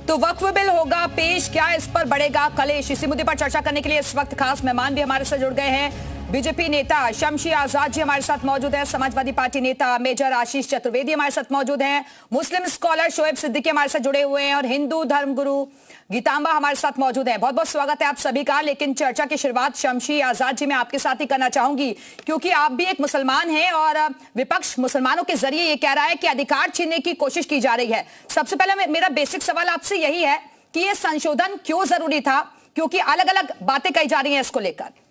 तो वक्फ बिल होगा पेश, क्या इस पर बढ़ेगा कलेश? इसी मुद्दे पर चर्चा करने के लिए इस वक्त खास मेहमान भी हमारे साथ जुड़ गए हैं। बीजेपी नेता शमशी आजाद जी हमारे साथ मौजूद है, समाजवादी पार्टी नेता मेजर आशीष चतुर्वेदी हमारे साथ मौजूद हैं, मुस्लिम स्कॉलर शोएब सिद्दीकी हमारे साथ जुड़े हुए हैं और हिंदू धर्मगुरु गीतांबा हमारे साथ मौजूद हैं। बहुत बहुत स्वागत है आप सभी का। लेकिन चर्चा की शुरुआत शमशी आजाद जी मैं आपके साथ ही करना चाहूंगी, क्योंकि आप भी एक मुसलमान हैं और विपक्ष मुसलमानों के जरिए ये कह रहा है कि अधिकार छीनने की कोशिश की जा रही है। सबसे पहले मेरा बेसिक सवाल आपसे यही है कि ये संशोधन क्यों जरूरी था, क्योंकि अलग अलग बातें कही जा रही हैं इसको लेकर।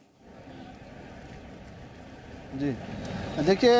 जी देखिए,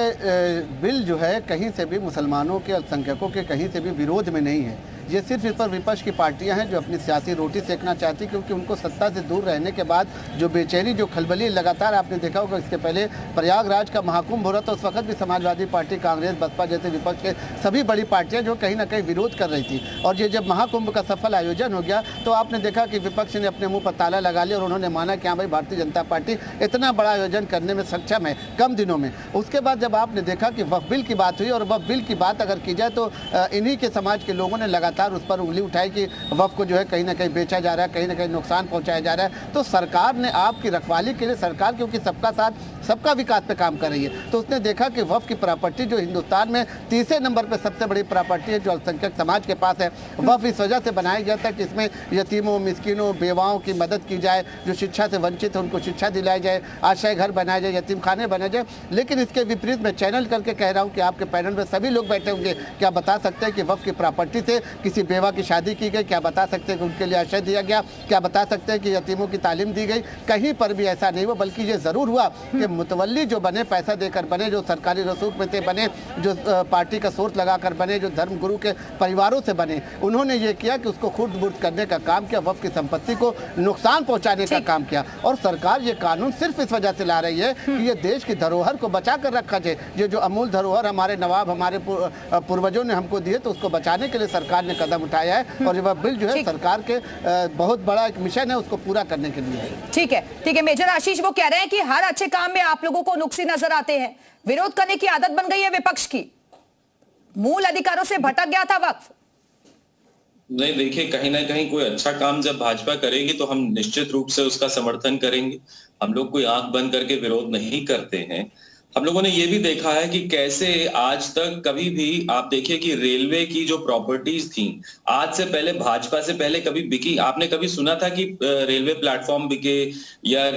बिल जो है कहीं से भी मुसलमानों के अल्पसंख्यकों के कहीं से भी विरोध में नहीं है। ये सिर्फ इस पर विपक्ष की पार्टियां हैं जो अपनी सियासी रोटी सेकना चाहती, क्योंकि उनको सत्ता से दूर रहने के बाद जो बेचैनी, जो खलबली लगातार आपने देखा होगा। इसके पहले प्रयागराज का महाकुंभ हो रहा था, उस वक्त भी समाजवादी पार्टी, कांग्रेस, बसपा जैसे विपक्ष के सभी बड़ी पार्टियां जो कहीं ना कहीं विरोध कर रही थी। और ये जब महाकुंभ का सफल आयोजन हो गया तो आपने देखा कि विपक्ष ने अपने मुँह पर ताला लगा लिया और उन्होंने माना कि हाँ भाई, भारतीय जनता पार्टी इतना बड़ा आयोजन करने में सक्षम है कम दिनों में। उसके बाद जब आपने देखा कि वक्फ बिल की बात हुई, और वक्फ बिल की बात अगर की जाए तो इन्हीं के समाज के लोगों ने लगातार उस पर उंगली उठाई कि वक्फ को जो है कहीं ना कहीं बेचा जा रहा है, कहीं ना कहीं नुकसान पहुंचाया जा रहा है। तो सरकार ने आपकी रखवाली के लिए, सरकार क्योंकि सबका साथ सबका विकास पे काम कर रही है, तो उसने देखा कि वक्फ की प्रॉपर्टी जो हिंदुस्तान में तीसरे नंबर पे सबसे बड़ी प्रॉपर्टी है जो अल्पसंख्यक समाज के पास है। वक्फ इस वजह से बनाया गया था कि इसमें यतीमों, मिस्किनों, बेवाओं की मदद की जाए, जो शिक्षा से वंचित है उनको शिक्षा दिलाई जाए, आश्रय घर बनाए जाए, यतीम खाने बनाए जाए। लेकिन इसके विपरीत मैं चैनल करके कह रहा हूँ कि आपके पैनल में सभी लोग बैठे होंगे, क्या बता सकते हैं कि वक्फ की प्रॉपर्टी से किसी बेवा की शादी की गई? क्या बता सकते हैं कि उनके लिए आश्रय दिया गया? क्या बता सकते हैं कि यतीमों की तालीम दी गई? कहीं पर भी ऐसा नहीं हुआ। बल्कि ये ज़रूर हुआ कि मुतवल्ली जो बने, पैसा देकर बने, जो सरकारी रसूख में थे बने, जो पार्टी का सोर्स लगाकर बने, जो धर्म गुरु के परिवारों से बने, उन्होंने ये किया कि उसको खुर्द बुर्द करने का काम किया, वक्फ की संपत्ति को नुकसान पहुँचाने का काम किया। और सरकार ये कानून सिर्फ इस वजह से ला रही है कि ये देश की धरोहर को बचा कर रखा जाए। ये जो अमूल धरोहर हमारे नवाब, हमारे पूर्वजों ने हमको दिए, तो उसको बचाने के लिए सरकार ने कदम उठाया है। और वह बिल जो है सरकार के बहुत बड़ा एक मिशन है, उसको पूरा करने के लिए है। ठीक है मेजर आशीष, वो कह रहे हैं कि हर अच्छे काम में आप लोगों को नुक्सी नजर आते हैं, विरोध करने की आदत बन गई है विपक्ष की, मूल अधिकारों से भटक गया था वक्फ। नहीं, देखिए, कहीं ना कहीं कोई अच्छा काम जब भाजपा करेगी तो हम निश्चित रूप से उसका समर्थन करेंगे। हम लोग कोई आंख बंद करके विरोध नहीं करते हैं। हम लोगों ने ये भी देखा है कि कैसे आज तक कभी भी आप देखिए कि रेलवे की जो प्रॉपर्टीज थी, आज से पहले, भाजपा से पहले कभी बिकी? आपने कभी सुना था कि रेलवे प्लेटफॉर्म बिके या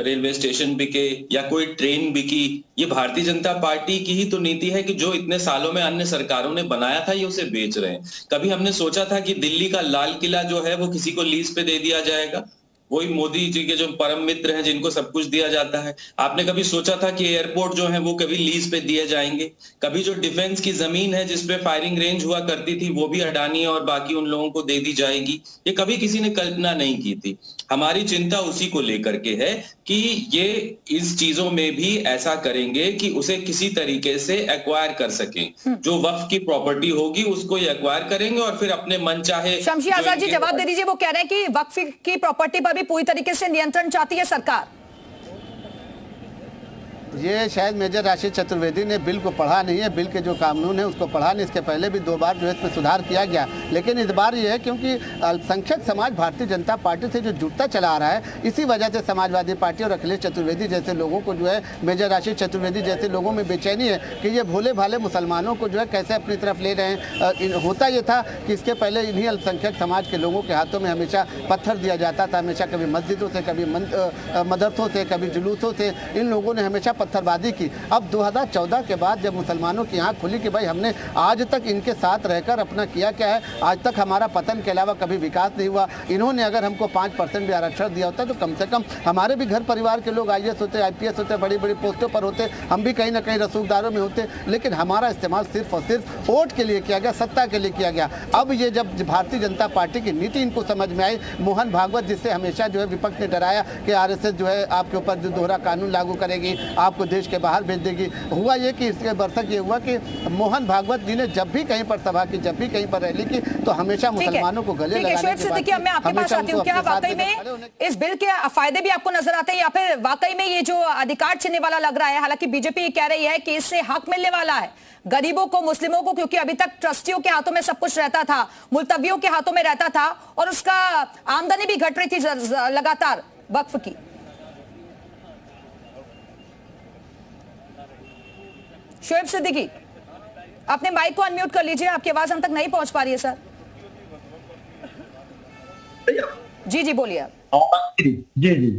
रेलवे स्टेशन बिके या कोई ट्रेन बिकी? ये भारतीय जनता पार्टी की ही तो नीति है कि जो इतने सालों में अन्य सरकारों ने बनाया था ये उसे बेच रहे हैं। कभी हमने सोचा था कि दिल्ली का लाल किला जो है वो किसी को लीज पे दे दिया जाएगा? वही मोदी जी के जो परम मित्र हैं जिनको सब कुछ दिया जाता है। आपने कभी सोचा था कि एयरपोर्ट जो है वो कभी लीज पे दिए जाएंगे? कभी जो डिफेंस की जमीन है जिसपे फायरिंग रेंज हुआ करती थी वो भी अडानी और बाकी उन लोगों को दे दी जाएगी? ये कभी किसी ने कल्पना नहीं की थी। हमारी चिंता उसी को लेकर के है कि ये इस चीजों में भी ऐसा करेंगे कि उसे किसी तरीके से एक्वायर कर सकें। जो वक्फ की प्रॉपर्टी होगी उसको ये एक्वायर करेंगे और फिर अपने मन चाहे। शमशी आजाद जी जवाब दे दीजिए। वो कह रहे हैं कि वक्फ की प्रॉपर्टी पर भी पूरी तरीके से नियंत्रण चाहती है सरकार। ये शायद मेजर आशीष चतुर्वेदी ने बिल को पढ़ा नहीं है, बिल के जो कानून है उसको पढ़ा नहीं। इसके पहले भी 2 बार जो है इसमें सुधार किया गया, लेकिन इस बार ये है क्योंकि अल्पसंख्यक समाज भारतीय जनता पार्टी से जो जुटता चला आ रहा है, इसी वजह से समाजवादी पार्टी और अखिलेश चतुर्वेदी जैसे लोगों को जो है, मेजर आशीष चतुर्वेदी जैसे लोगों में बेचैनी है कि ये भोले भाले मुसलमानों को जो है कैसे अपनी तरफ ले रहे हैं। होता ये था कि इसके पहले इन्हीं अल्पसंख्यक समाज के लोगों के हाथों में हमेशा पत्थर दिया जाता था, हमेशा कभी मस्जिदों से, कभी मदरसों से, कभी जुलूसों से इन लोगों ने हमेशा पत्थरबाजी की। अब 2014 के बाद जब मुसलमानों की आंख खुली कि भाई हमने आज तक इनके साथ रहकर अपना किया क्या है, आज तक हमारा पतन के अलावा कभी विकास नहीं हुआ। इन्होंने अगर हमको 5% भी आरक्षण दिया होता तो कम से कम हमारे भी घर परिवार के लोग IAS होते, IPS होते, बड़ी बड़ी पोस्टों पर होते, हम भी कहीं ना कहीं रसूखदारों में होते। लेकिन हमारा इस्तेमाल सिर्फ और सिर्फ वोट के लिए किया गया, सत्ता के लिए किया गया। अब ये जब भारतीय जनता पार्टी की नीति इनको समझ में आई, मोहन भागवत जिससे हमेशा जो है विपक्ष ने डराया कि RSS जो है आपके ऊपर जो दोहरा कानून लागू करेगी, आपको को देश के बाहर भेज देगी। हुआ ये कि इसके बरसक ये हुआ कि मोहन भागवत जी ने जब भी कहीं पर सभा की, जब भी कहीं पर रैली की, तो हमेशा मुसलमानों को गले लगाने शोएब सिद्दीकी, मैं आपके पास आती हूँ, क्या वाकई में इस बिल के फायदे भी आपको नजर आते हैं, या फिर वाकई में ये जो अधिकार छीनने वाला लग रहा है? हालांकि बीजेपी कह रही है कि इससे हक मिलने वाला है गरीबों को, मुस्लिमों को, क्योंकि अभी तक ट्रस्टियों के हाथों में सब कुछ रहता था, मुल्तवियों के हाथों में रहता था, और उसका आमदनी भी घट रही थी लगातार वक्फ की। शोएब सिद्दीकी, अपने माइक को अनम्यूट कर लीजिए, आपकी आवाज हम तक नहीं पहुंच पा रही है सर। जी जी बोलिए। जी जी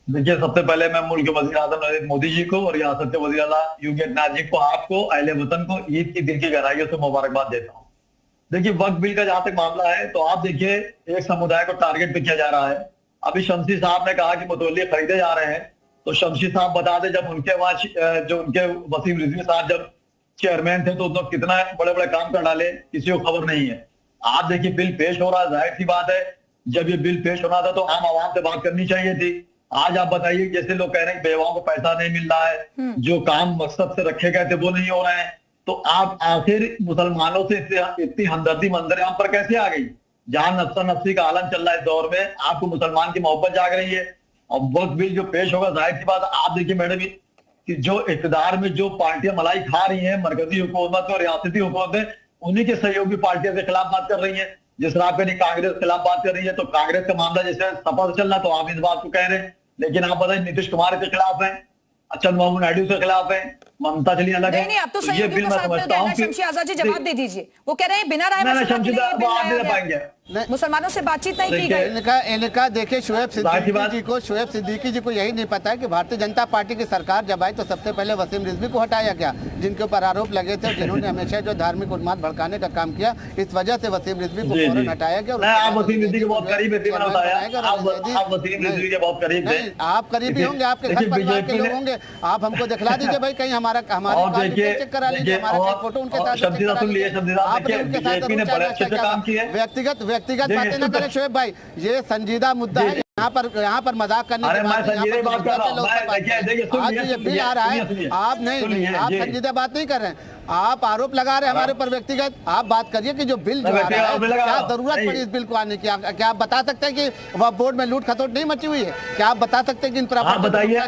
देखिए, सबसे पहले मैं मुल्क के वज़ीर आज़म नरेंद्र मोदी जी को और रियासत के वज़ीर आला योगी आदित्यनाथ जी को, आपको, अहले वतन को ईद की दिल की गहराइयों से मुबारकबाद देता हूँ। देखिए, वक्फ बिल का जहां तक मामला है, तो आप देखिए एक समुदाय को टारगेट पे किया जा रहा है। अभी शमशी साहब ने कहा कि मुतवल्ली खरीदे जा रहे हैं, तो शमशी साहब बता दे, जब उनके वहां जो उनके वसीम रिजवी साहब जब चेयरमैन थे, तो उन्होंने कितना बड़े बड़े काम कर डाले, किसी को खबर नहीं है। आप देखिए बिल पेश हो रहा है, जाहिर सी बात है जब ये बिल पेश होना था तो आम आवाम से बात करनी चाहिए थी। आज आप बताइए, जैसे लोग कह रहे हैं बेवाओं को पैसा नहीं मिल रहा है, जो काम मकसद से रखे गए थे वो नहीं हो रहे हैं, तो आप आखिर मुसलमानों से इतनी हमदर्दी मंजर आम पर कैसे आ गई? जहां नफ्सा नफ्सी का आलम चल रहा है इस दौर में, आपको मुसलमान की मोहब्बत जाग रही है। और वक्त बिल जो पेश होगा, जाहिर सी बात, आप देखिए मैडम कि जो इक़्तिदार में जो पार्टियां मलाई खा रही हैं, मरकजी हुकूमत और रियासती हुकूमत, उन्हीं के सहयोगी पार्टियों के खिलाफ बात कर रही है। जिस तरह आपने कांग्रेस के खिलाफ बात कर रही है, तो कांग्रेस का मामला जैसे सपा से चल रहा, तो आप इस बात को कह रहे हैं, लेकिन आप बताइए नीतीश कुमार के खिलाफ है, चंद्रबाबू नायडू के खिलाफ है, ममता चली अलग है। नहीं, अब तो सहयोगियों के साथ में गए ना। शमशी आजाद जी जवाब दे दीजिए। वो कह रहे हैं बिना राय मशवरे मुसलमानों से बातचीत नहीं की गई। इनका देखिए, शोएब सिद्दीकी जी को यही नहीं पता है कि भारतीय जनता पार्टी की सरकार जब आई तो सबसे पहले वसीम रिजवी को हटाया गया, जिनके ऊपर आरोप लगे थे, जिन्होंने हमेशा जो धार्मिक उन्माद भड़काने का काम किया, इस वजह से वसीम रिजवी को फौरन हटाया गया। आप वसीम रिजवी के बहुत करीब थे, आप करीबी होंगे, आपके घर परिवार के लोग होंगे, आप हमको दिखला दीजिए भाई, कहीं हमारे चेक करा लीजिए, हमारा फोटो उनके साथ, व्यक्तिगत बातें न करें शोएब भाई, ये संजीदा मुद्दा है। यहाँ पर मजाक करने की बात आज ये बिल आ रहा है, आप नहीं, आप संजीदा बात नहीं कर रहे हैं, आप आरोप लगा रहे हैं हमारे ऊपर व्यक्तिगत। आप बात करिए कि जो बिल जो आ रहा है, क्या जरूरत पड़ी इस बिल को आने की? क्या आप बता सकते हैं कि वह बोर्ड में लूट खसोट नहीं मची हुई है? क्या आप बता सकते हैं कि इन बताइए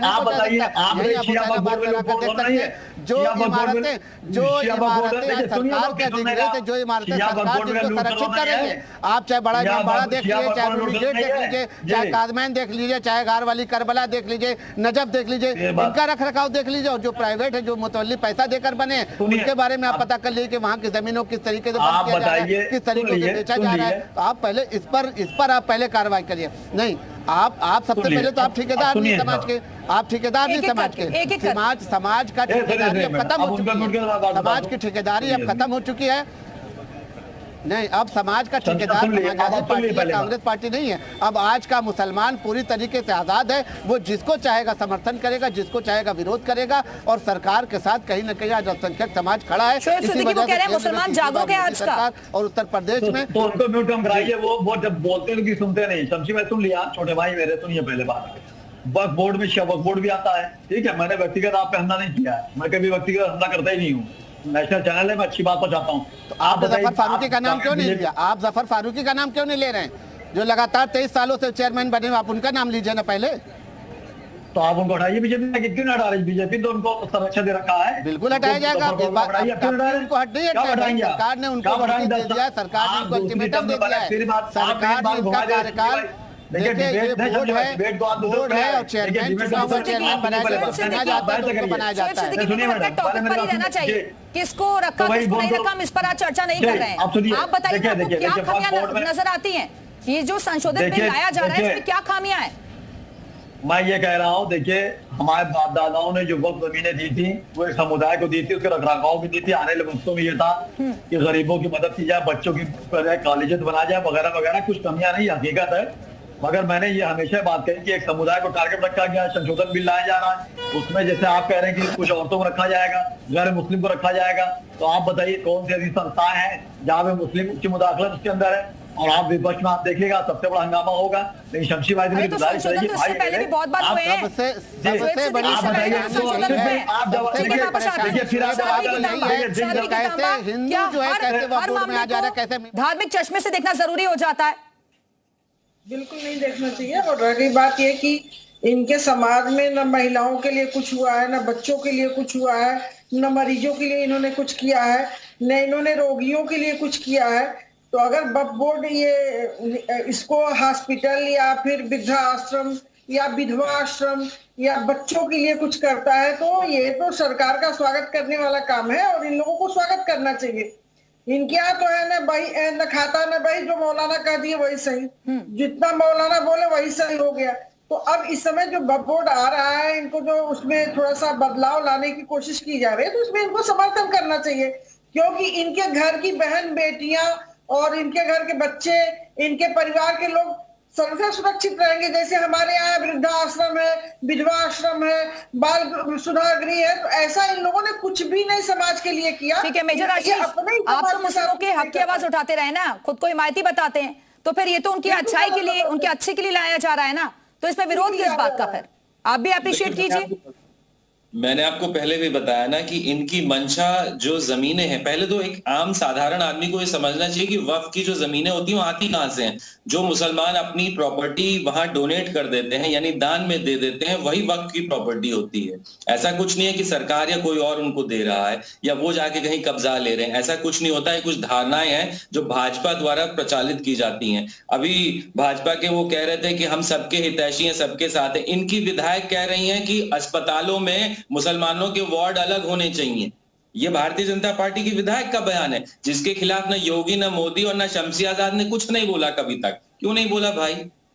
जो इमारतें सरकार के दिख रहे थे, जो इमारतें सरकार जिसको संरक्षित कर रही है, आप चाहे बड़ा देख लीजिए, चाहे ब्रिगेड देख लीजिए, चाहे काजमैन देख लीजिए, चाहे गार वाली करबला देख लीजिए, नजफ देख लीजिए, इनका रख रखाव देख लीजिए, और जो प्राइवेट है, जो मुतवल्ली पैसा देकर बने, उनके बारे में आप पता कर लीजिए कि वहाँ की जमीनों किस तरीके से बंद किया जा रहा है, किस तरीके से बेचा जा रहा है। आप पहले इस पर आप पहले कार्रवाई करिए। नहीं, आप सबसे पहले तो आप ठेकेदार नहीं समाज के, आप ठेकेदार नहीं समाज के, समाज का ठेकेदारी अब खत्म हो चुकी है, समाज की ठेकेदारी अब खत्म हो चुकी है। नहीं, अब समाज का ठेकेदार समाजवादी पार्टी है, कांग्रेस पार्टी नहीं है। अब आज का मुसलमान पूरी तरीके से आजाद है, वो जिसको चाहेगा समर्थन करेगा, जिसको चाहेगा विरोध करेगा, और सरकार के साथ कहीं न कहीं आज अल्पसंख्यक समाज खड़ा है। इसी वजह से मुसलमान जागरूक है आज का, और उत्तर प्रदेश में तो उनको म्यूट कम कराइए, वो जब बोलते हैं कि सुनते नहीं। शमशी मैं सुन लिया, छोटे भाई मेरे सुनिए पहले बात। वक्फ बोर्ड में वक्फ बोर्ड भी आता है, ठीक है, मैंने व्यक्तिगत आप पे हमला नहीं किया है, मैं कभी व्यक्तिगत हमला करता ही नहीं हूँ, नेशनल चैनल है, मैं अच्छी बात पर चाहता हूँ। तो आप जफर फारूकी का नाम क्यों नहीं लिया? आप जफर फारूकी का नाम क्यों नहीं ले रहे हैं, जो लगातार 23 सालों से चेयरमैन बने हुए? आप उनका नाम लीजिए ना पहले। तो आप उनको हटाइए, बीजेपी क्यों नहीं हटा रही? बीजेपी तो उनको संरक्षण दे रखा है, बिल्कुल हटाया जाएगा। उनको हट नहीं, सरकार ने उनको दे दिया, सरकार ने उनको अल्टीमेटम दे दिया है, सरकार ने उनका कार्यकाल देखिए, ये बोर्ड है और चेयरमैन बनाया जाता है। रहना चाहिए, किसको रखा किसको नहीं रखा, हम इस पर आज चर्चा नहीं कर रहे हैं। आप बताइए क्या खामियां नजर आती हैं? ये जो संशोधित बिल लाया जा रहा है, इसमें क्या खामियां हैं? मैं ये कह रहा हूँ, देखिए हमारे बाप दादाओं ने जो वक्त जमीनें दी थी, वो एक समुदाय को दी थी, उसके रखरखाव भी दी थी। आने वाले वक्तों में ये था कि गरीबों की मदद की जाए, बच्चों की कॉलेजेस बनाया जाए, वगैरह वगैरह। कुछ कमियां नहीं, हकीकत है, मगर मैंने ये हमेशा बात कही कि एक समुदाय को टारगेट रखा गया, संशोधन बिल लाया जा रहा है, उसमें जैसे आप कह रहे हैं कि कुछ औरतों को रखा जाएगा, गैर मुस्लिम को रखा जाएगा। तो आप बताइए कौन सी ऐसी संस्थाएं हैं जहाँ पे मुस्लिम की मुदाखलत उसके अंदर है? और आप विपक्ष में आप देखिएगा सबसे बड़ा हंगामा होगा। लेकिन शमशी भाई अरे तो संशोधन तो इससे पहले भी बहुत बार हुए हैं। सबसे बड़ी आप हिंदू जो है कैसे वक्फ बोर्ड में आ जा रहा है, कैसे धार्मिक चश्मे से देखना जरूरी हो जाता है? बिल्कुल नहीं देखना चाहिए। और रही बात यह कि इनके समाज में न महिलाओं के लिए कुछ हुआ है, न बच्चों के लिए कुछ हुआ है, न मरीजों के लिए इन्होंने कुछ किया है, न इन्होंने रोगियों के लिए कुछ किया है। तो अगर वक्फ बोर्ड ये इसको हॉस्पिटल या फिर वृद्धा आश्रम या विधवा आश्रम या बच्चों के लिए कुछ करता है तो ये तो सरकार का स्वागत करने वाला काम है और इन लोगों को स्वागत करना चाहिए। इनके यहाँ तो है ना भाई, न खाता न भाई, जो मौलाना कह दिए वही सही, जितना मौलाना बोले वही सही हो गया। तो अब इस समय जो वक्फ बोर्ड आ रहा है, इनको जो उसमें थोड़ा सा बदलाव लाने की कोशिश की जा रही है, तो उसमें इनको समर्थन करना चाहिए, क्योंकि इनके घर की बहन बेटियां और इनके घर के बच्चे, इनके परिवार के लोग सर्वथा सुरक्षित रहेंगे। जैसे हमारे यहाँ वृद्धा आश्रम है, विधवा आश्रम है, बाल सुधार गृह है, तो ऐसा इन लोगों ने कुछ भी नहीं समाज के लिए किया। ठीक है मेजर आशीष, आप तो मुस्लिमों के हक की आवाज उठाते रहे ना, खुद को हिमायती बताते हैं, तो फिर ये तो उनकी अच्छाई के लिए, उनके अच्छे के लिए लाया जा रहा है ना, तो इसमें विरोध किस बात का? फिर आप भी अप्रिशिएट कीजिए। मैंने आपको पहले भी बताया ना कि इनकी मंशा जो जमीनें हैं, पहले तो एक आम साधारण आदमी को ये समझना चाहिए कि वक्फ की जो जमीनें होती हैं वो आती कहां से हैं। जो मुसलमान अपनी प्रॉपर्टी वहां डोनेट कर देते हैं, यानी दान में दे देते हैं, वही वक्फ की प्रॉपर्टी होती है। ऐसा कुछ नहीं है कि सरकार या कोई और उनको दे रहा है या वो जाके कहीं कब्जा ले रहे हैं, ऐसा कुछ नहीं होता है। कुछ धारणाएं हैं जो भाजपा द्वारा प्रचालित की जाती हैं। अभी भाजपा के वो कह रहे थे कि हम सबके हितैषी हैं, सबके साथ हैं। इनकी विधायक कह रही हैं कि अस्पतालों में मुसलमानों के वार्ड अलग होने चाहिए। ये भारतीय जनता पार्टी की विधायक का बयान है, जिसके खिलाफ ना योगी, ना मोदी और ना शमशी आजाद ने कुछ नहीं बोला कभी तक। क्यों नहीं बोला भाई,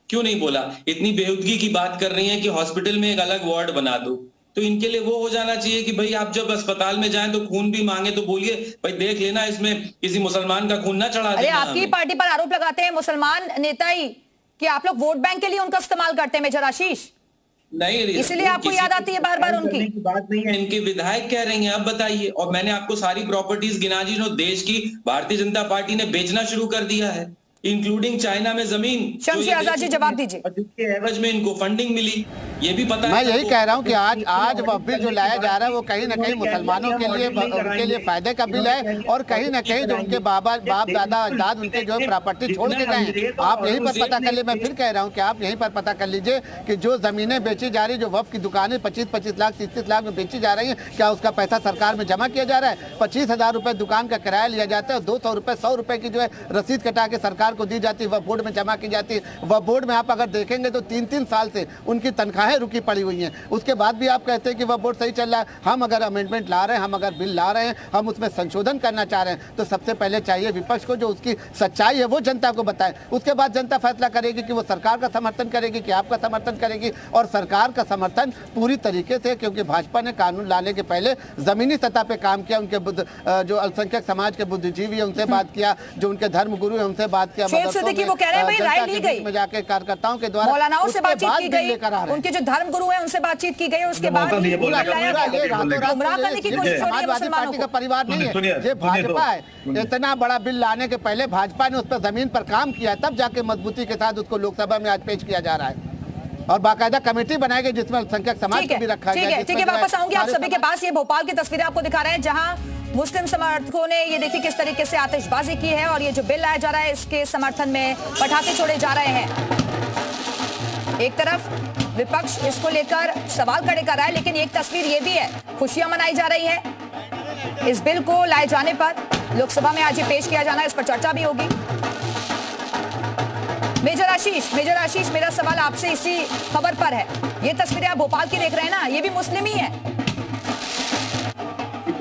क्यों नहीं बोला? इतनी बेहूदगी की बात कर रही हैं कि हॉस्पिटल में एक अलग वार्ड बना दो, तो इनके लिए वो हो जाना चाहिए कि भाई आप जब अस्पताल में जाएं तो खून भी मांगे तो बोलिए भाई देख लेना इसमें किसी मुसलमान का खून ना चढ़ा देना। अरे आपकी पार्टी पर आरोप लगाते हैं मुसलमान नेता ही कि आप लोग वोट बैंक के लिए उनका इस्तेमाल करते हैं मेजर आशीष, नहीं, इसलिए आपको याद आती है बार बार उनकी बात नहीं है। इनके विधायक कह रही हैं, अब बताइए। और मैंने आपको सारी प्रॉपर्टीज गिना दी जो देश की भारतीय जनता पार्टी ने बेचना शुरू कर दिया है, इंक्लूडिंग चाइना में जमीन। शमशी आजाद जी जवाब दीजिए। जिसके एवज में इनको फंडिंग मिली, ये भी पता है। मैं यही कह रहा हूं कि आज वह बिल जो लाया जा रहा है वो कहीं ना कहीं मुसलमानों के लिए, उनके लिए फायदे का बिल है, और कहीं ना कहीं जो उनके बाप दादा अजदाद उनके जो है प्रॉपर्टी छोड़ के गए हैं, आप यहीं पर पता कर लीजिए। मैं फिर कह रहा हूँ कि आप यहीं पर पता कर लीजिए कि जो जमीनें बेची जा रही, जो वक्फ की दुकानें 25-25 लाख 30 लाख में बेची जा रही है, क्या उसका पैसा सरकार में जमा किया जा रहा है? 25,000 रुपए दुकान का किराया लिया जाता है, 200 रुपए 100 रुपए की जो है रसीद कटा के सरकार को दी जाती है, वह बोर्ड में जमा की जाती है। वह बोर्ड में आप अगर देखेंगे तो 3-3 साल से उनकी तनख्वाहें रुकी पड़ी हुई हैं। उसके बाद भी आप कहते हैं कि वह बोर्ड सही चल रहा है। हम अगर अमेंडमेंट ला रहे हैं, हम अगर बिल ला रहे हैं, हम उसमें संशोधन करना चाह रहे हैं, तो सबसे पहले चाहिए विपक्ष को जो उसकी सच्चाई है वो जनता को बताए। उसके बाद जनता फैसला करेगी कि वो सरकार का समर्थन करेगी कि आपका समर्थन करेगी। और सरकार का समर्थन पूरी तरीके से, क्योंकि भाजपा ने कानून लाने के पहले जमीनी सतह पे काम किया, उनके जो अल्पसंख्यक समाज के बुद्धिजीवी है उनसे बात किया, जो उनके धर्म गुरु है उनसे बात किया, वो कह रहे हैं भाई राय ली गई में जाके कार्यकर्ताओं के द्वारा मौलानाओं से बातचीत की गई, उनके जो धर्म गुरु हैं उनसे बातचीत की गई, उसके बाद गुमराह करने की कोशिश हो रही है समाजवादी पार्टी का परिवार नहीं है, ये भाजपा है। इतना बड़ा बिल लाने के पहले भाजपा ने उस पर जमीन पर काम किया, तब जाके मजबूती के साथ उसको लोकसभा में आज पेश किया जा रहा है, और बाकायदा कमेटी बनाई गई जिसमें अल्पसंख्यक समाज को भी रखा गया। ठीक है, वापस आऊंगी आप सभी के पास। ये भोपाल की तस्वीरें आपको दिखा रहे हैं जहां मुस्लिम समर्थकों ने ये देखिए किस तरीके से आतिशबाजी की है, और ये जो बिल लाया जा रहा है इसके समर्थन में पटाखे छोड़े जा रहे हैं। एक तरफ विपक्ष इसको लेकर सवाल खड़े कर रहा है, लेकिन एक तस्वीर ये भी है, खुशियां मनाई जा रही है इस बिल को लाए जाने पर। लोकसभा में आज ये पेश किया जाना है, इस पर चर्चा भी होगी। मेजर आशीष, मेरा सवाल आपसे इसी खबर पर है। ये तस्वीरें आप भोपाल की देख रहे हैं ना, ये भी मुस्लिम ही है।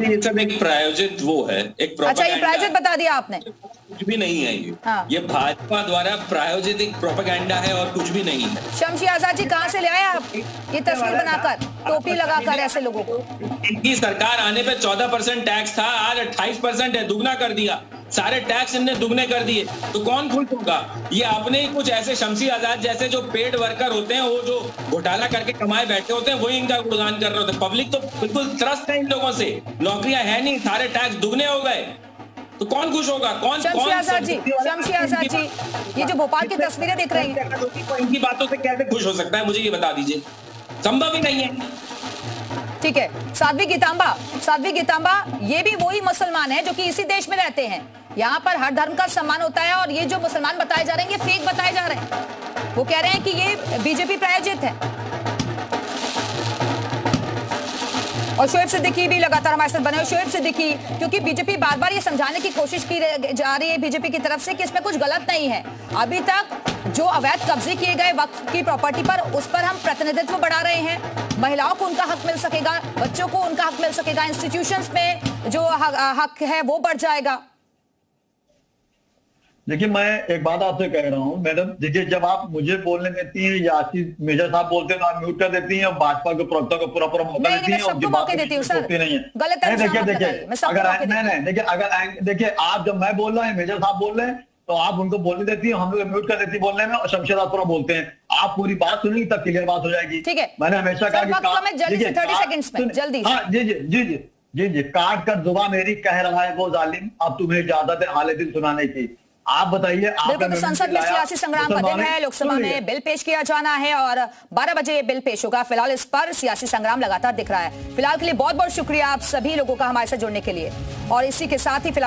ये सब एक प्रायोजित वो है, एक अच्छा, ये प्रायोजित बता दिया आपने? कुछ भी नहीं है ये। हाँ। ये भाजपा द्वारा प्रायोजित एक प्रोपेगेंडा है और कुछ भी नहीं है। शमशी आजाद जी कहां से ले आए आप ये तस्वीर बनाकर, टोपी लगाकर ऐसे लोगों को? इनकी सरकार आने पे 14% टैक्स था, आज 28% है, दुगना कर दिया। सारे टैक्स इनने दुगने कर दिए, तो कौन खुश होगा? ये अपने ही कुछ ऐसे शमशी आजाद जैसे जो पेड वर्कर होते हैं, वो जो घोटाला करके कमाए बैठे होते हैं, वही इनका गुणगान कर रहे होते हैं। पब्लिक तो बिल्कुल त्रस्त है इन लोगों से, नौकरियां है नहीं, सारे टैक्स दुगने हो गए। तो कौन खुश होगा? कौन? शमशी आजाद जी, शमशी आजाद जी, ये जो भोपाल की तस्वीरें देख रही हैं, इनकी बातों से कैसे खुश हो सकता है, मुझे ये बता दीजिए। संभव ही नहीं है। ठीक है। साध्वी गीतांबा, ये भी वही मुसलमान है जो कि इसी देश में रहते हैं। यहाँ पर हर धर्म का सम्मान होता है, और ये जो मुसलमान बताए जा रहे हैं ये फेक बताए जा रहे हैं। वो कह रहे हैं कि ये बीजेपी प्रायोजित है। और शोएब सिद्दीकी भी लगातार हमारे साथ बने हुए। शोएब सिद्दीकी, क्योंकि बीजेपी बार बार ये समझाने की कोशिश की जा रही है बीजेपी की तरफ से कि इसमें कुछ गलत नहीं है, अभी तक जो अवैध कब्जे किए गए वक्फ की प्रॉपर्टी पर, उस पर हम प्रतिनिधित्व बढ़ा रहे हैं, महिलाओं को उनका हक मिल सकेगा, बच्चों को उनका हक मिल सकेगा, इंस्टीट्यूशंस में जो हक है वो बढ़ जाएगा। देखिए, मैं एक बात आपसे कह रहा हूँ मैडम, देखिए जब आप मुझे बोलने देती हैं या आशीष मेजर साहब बोलते हैं तो आप म्यूट कर देती हैं, और भाजपा के प्रवक्ता को पूरा मौका देती हैं, और जो बात देती हूँ सर, नहीं है। गलत है। देखिए देखिए आप जब मैं बोल रहा हूँ, मेजर साहब बोल रहे हैं, तो आप उनको बोलने देती है, हम लोग म्यूट कर देती है बोलने में, और शमशेर पूरा बोलते हैं। आप पूरी बात सुनेंगी तब क्लियर बात हो जाएगी। ठीक है, मैंने हमेशा कहा कि जल्दी से 30 सेकंड्स में जल्दी। जी काट कर जुबान मेरी कह रहा है वो जालिम, अब तुम्हें इजाजत है हाले दिल सुनाने की। आप बताइए। बिल्कुल, तो संसद में सियासी संग्राम का दिन है, लोकसभा में बिल पेश किया जाना है और 12 बजे ये बिल पेश होगा। फिलहाल इस पर सियासी संग्राम लगातार दिख रहा है। फिलहाल के लिए बहुत बहुत शुक्रिया आप सभी लोगों का हमारे साथ जुड़ने के लिए, और इसी के साथ ही फिलहाल